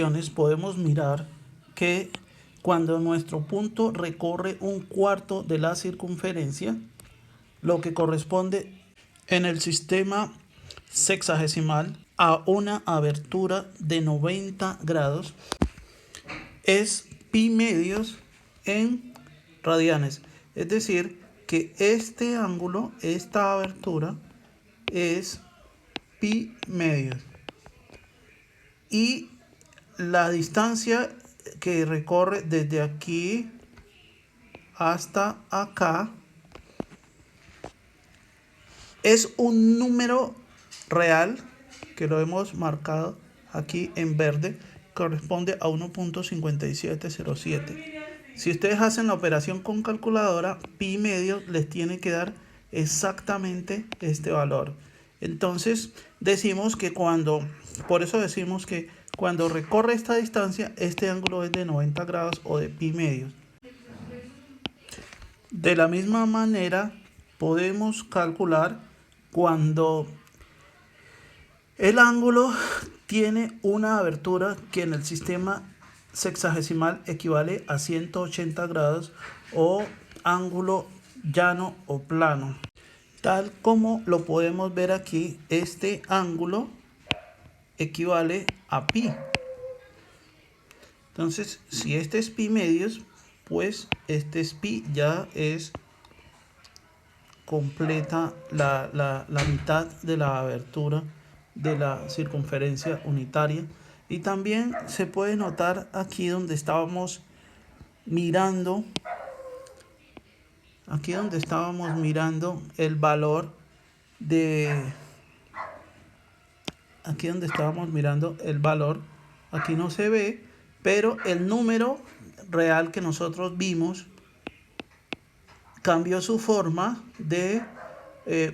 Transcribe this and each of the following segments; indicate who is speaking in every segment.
Speaker 1: ecuaciones podemos mirar que cuando nuestro punto recorre un cuarto de la circunferencia, lo que corresponde en el sistema sexagesimal a una abertura de 90 grados, es pi medios en radianes. Es decir, que este ángulo, esta abertura, es pi medios. Y la distancia que recorre desde aquí hasta acá es un número real que lo hemos marcado aquí en verde, corresponde a 1.5707. Si ustedes hacen la operación con calculadora, pi medio les tiene que dar exactamente este valor. Entonces decimos que por eso decimos que cuando recorre esta distancia, este ángulo es de 90 grados o de pi medios. De la misma manera, podemos calcular cuando el ángulo tiene una abertura que en el sistema sexagesimal equivale a 180 grados o ángulo llano o plano. Tal como lo podemos ver aquí, este ángulo equivale a pi. Entonces, si este es pi medios, pues este es pi, ya es completa la mitad de la abertura de la circunferencia unitaria. Y también se puede notar aquí donde estábamos mirando, el valor aquí no se ve, pero el número real que nosotros vimos cambió su forma de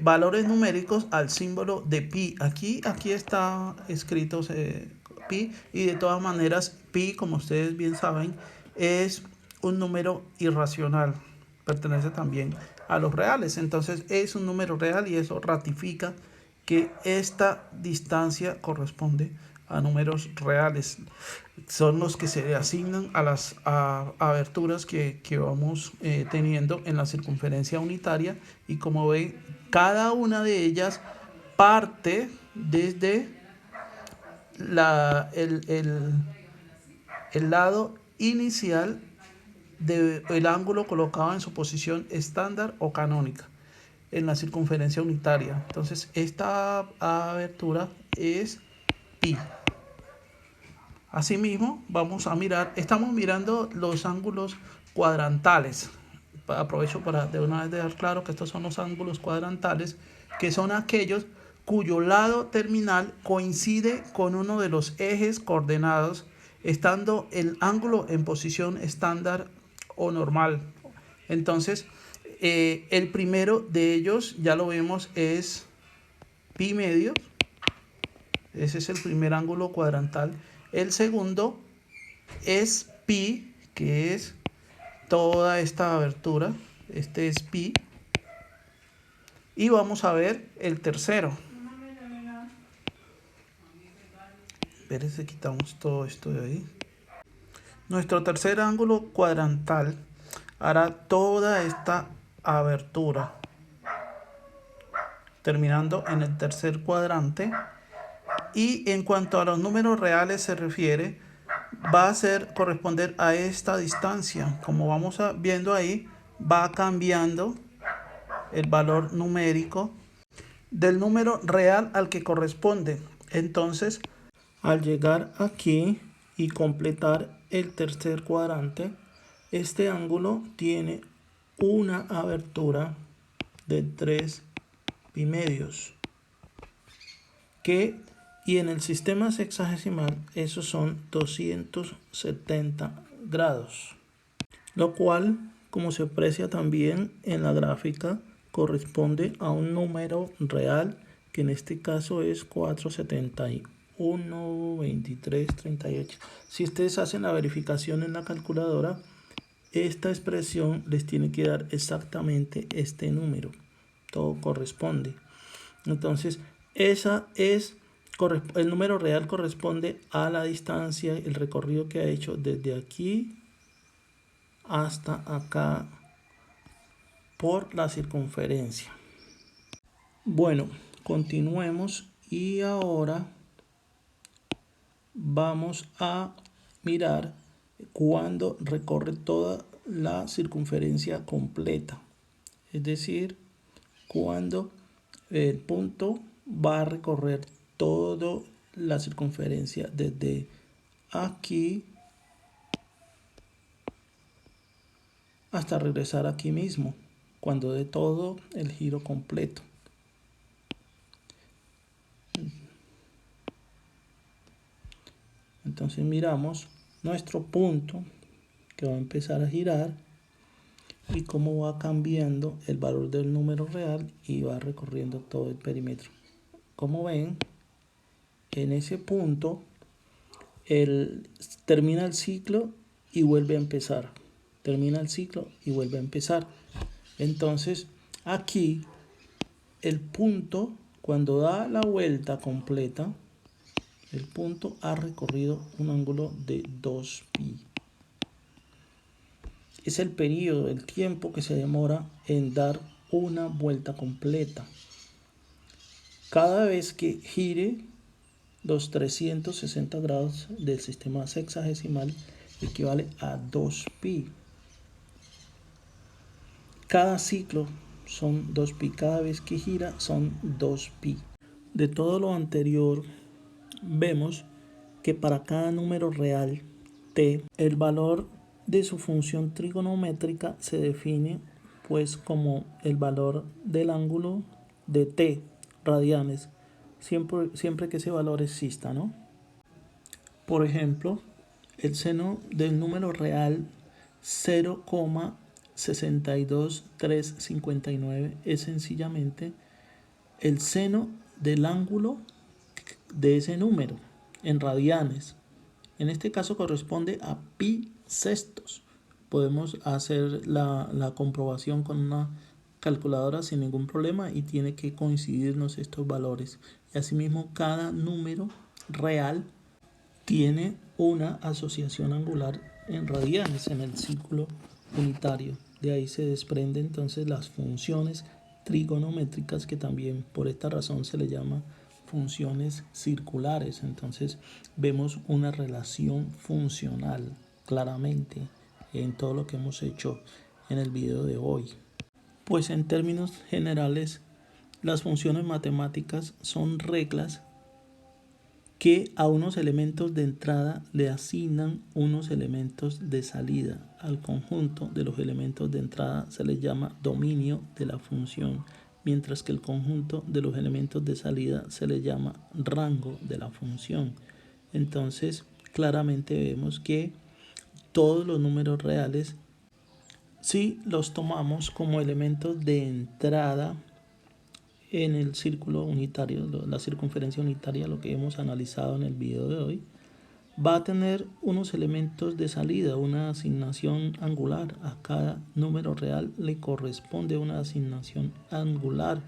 Speaker 1: valores numéricos al símbolo de pi. Aquí está escrito pi, y de todas maneras pi, como ustedes bien saben, es un número irracional, pertenece también a los reales. Entonces es un número real y eso ratifica que esta distancia corresponde a números reales. Son los que se le asignan a las aberturas que vamos teniendo en la circunferencia unitaria, y como ven, cada una de ellas parte desde el lado inicial del ángulo colocado en su posición estándar o canónica en la circunferencia unitaria. Entonces esta abertura es pi. Asimismo, estamos mirando los ángulos cuadrantales. Aprovecho para de una vez dejar claro que estos son los ángulos cuadrantales, que son aquellos cuyo lado terminal coincide con uno de los ejes coordenados, estando el ángulo en posición estándar o normal. Entonces, el primero de ellos, ya lo vemos, es pi medios. Ese es el primer ángulo cuadrantal. El segundo es pi, que es toda esta abertura. Este es pi. Y vamos a ver el tercero. Espérense, quitamos todo esto de ahí. Nuestro tercer ángulo cuadrantal hará toda esta abertura, terminando en el tercer cuadrante. Y en cuanto a los números reales se refiere, va a corresponder a esta distancia. Como vamos viendo ahí, va cambiando el valor numérico del número real al que corresponde. Entonces, al llegar aquí y completar el tercer cuadrante, este ángulo tiene una abertura de 3 pi medios, y en el sistema sexagesimal esos son 270 grados, lo cual, como se aprecia también en la gráfica, corresponde a un número real, que en este caso es 471, 23, 38. Si ustedes hacen la verificación en la calculadora, esta expresión les tiene que dar exactamente este número. Todo corresponde. Entonces, esa es el número real corresponde a la distancia, el recorrido que ha hecho desde aquí hasta acá por la circunferencia. Bueno, continuemos y ahora vamos a mirar cuando recorre toda la circunferencia completa. Es decir, cuando el punto va a recorrer toda la circunferencia desde aquí hasta regresar aquí mismo, cuando dé todo el giro completo. Entonces miramos nuestro punto que va a empezar a girar y cómo va cambiando el valor del número real y va recorriendo todo el perímetro. Como ven, en ese punto termina el ciclo y vuelve a empezar. Termina el ciclo y vuelve a empezar. Entonces aquí el punto, cuando da la vuelta completa, el punto ha recorrido un ángulo de 2pi. Es el periodo, el tiempo que se demora en dar una vuelta completa. Cada vez que gire los 360 grados del sistema sexagesimal equivale a 2pi. Cada ciclo son 2pi, cada vez que gira son 2pi. De todo lo anterior, vemos que para cada número real t, el valor de su función trigonométrica se define pues como el valor del ángulo de t radianes, siempre que ese valor exista, ¿no? Por ejemplo, el seno del número real 0,62359 es sencillamente el seno del ángulo de ese número en radianes. En este caso corresponde a pi sextos. Podemos hacer la comprobación con una calculadora sin ningún problema y tiene que coincidirnos estos valores. Y asimismo cada número real tiene una asociación angular en radianes en el círculo unitario. De ahí se desprenden entonces las funciones trigonométricas, que también por esta razón se le llama funciones circulares. Entonces vemos una relación funcional claramente en todo lo que hemos hecho en el video de hoy. Pues en términos generales, las funciones matemáticas son reglas que a unos elementos de entrada le asignan unos elementos de salida. Al conjunto de los elementos de entrada se les llama dominio de la función, mientras que el conjunto de los elementos de salida se les llama rango de la función. Entonces, claramente vemos que todos los números reales, si los tomamos como elementos de entrada en el círculo unitario, la circunferencia unitaria, lo que hemos analizado en el video de hoy, va a tener unos elementos de salida, una asignación angular. A cada número real le corresponde una asignación angular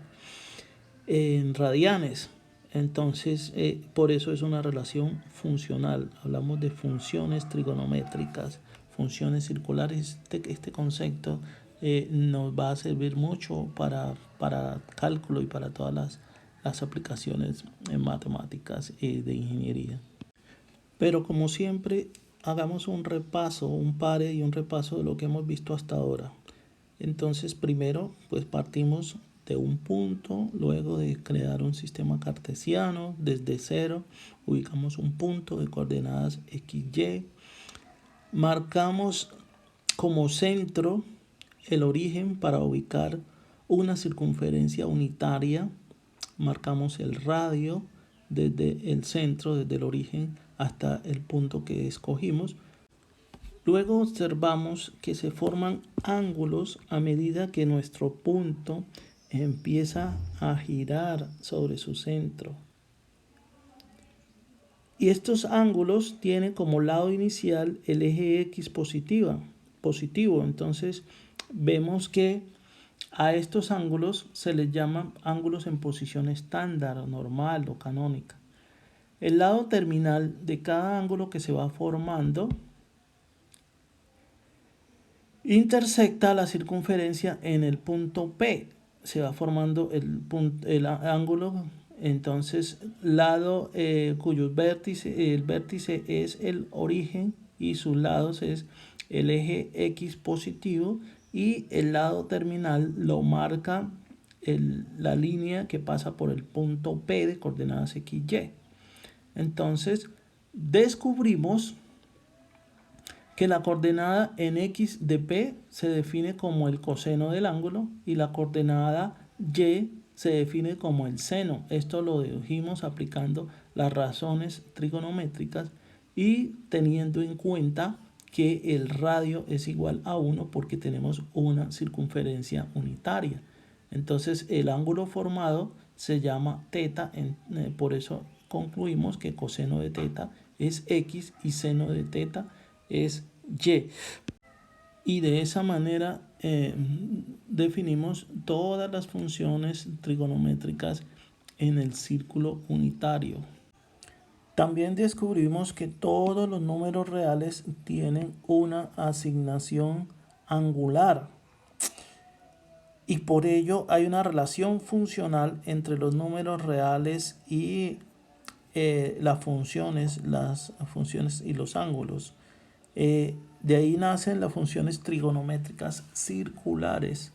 Speaker 1: en radianes. Entonces, por eso es una relación funcional. Hablamos de funciones trigonométricas, funciones circulares. Este concepto nos va a servir mucho para cálculo y para todas las aplicaciones en matemáticas y de ingeniería. Pero como siempre, hagamos un repaso, un pare y un repaso de lo que hemos visto hasta ahora. Entonces, primero, pues partimos de un punto, luego de crear un sistema cartesiano desde cero, ubicamos un punto de coordenadas x, y, marcamos como centro el origen para ubicar una circunferencia unitaria, marcamos el radio desde el centro, desde el origen hasta el punto que escogimos. Luego observamos que se forman ángulos a medida que nuestro punto empieza a girar sobre su centro. Y estos ángulos tienen como lado inicial el eje X positivo. Entonces vemos que a estos ángulos se les llama ángulos en posición estándar, o normal o canónica. El lado terminal de cada ángulo que se va formando intersecta la circunferencia en el punto P. Se va formando el ángulo, entonces lado cuyo vértice, el vértice es el origen y sus lados es el eje X positivo, y el lado terminal lo marca la línea que pasa por el punto P de coordenadas XY. Entonces descubrimos que la coordenada en X de P se define como el coseno del ángulo y la coordenada Y se define como el seno. Esto lo dedujimos aplicando las razones trigonométricas y teniendo en cuenta que el radio es igual a 1 porque tenemos una circunferencia unitaria. Entonces el ángulo formado se llama teta, por eso concluimos que coseno de teta es X y seno de teta es Y. Y de esa manera definimos todas las funciones trigonométricas en el círculo unitario. También descubrimos que todos los números reales tienen una asignación angular y por ello hay una relación funcional entre los números reales y las funciones y los ángulos. De ahí nacen las funciones trigonométricas circulares,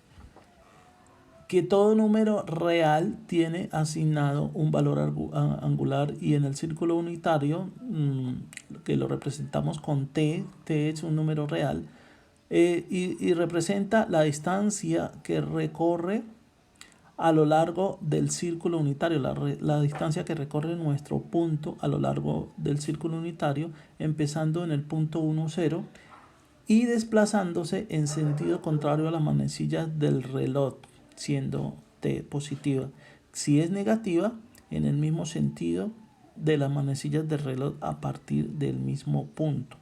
Speaker 1: que todo número real tiene asignado un valor angular, y en el círculo unitario, que lo representamos con t es un número real, y representa la distancia que recorre a lo largo del círculo unitario, la distancia que recorre nuestro punto a lo largo del círculo unitario, empezando en el punto 1, 0 y desplazándose en sentido contrario a las manecillas del reloj, siendo t positiva. Si es negativa, en el mismo sentido de las manecillas del reloj a partir del mismo punto.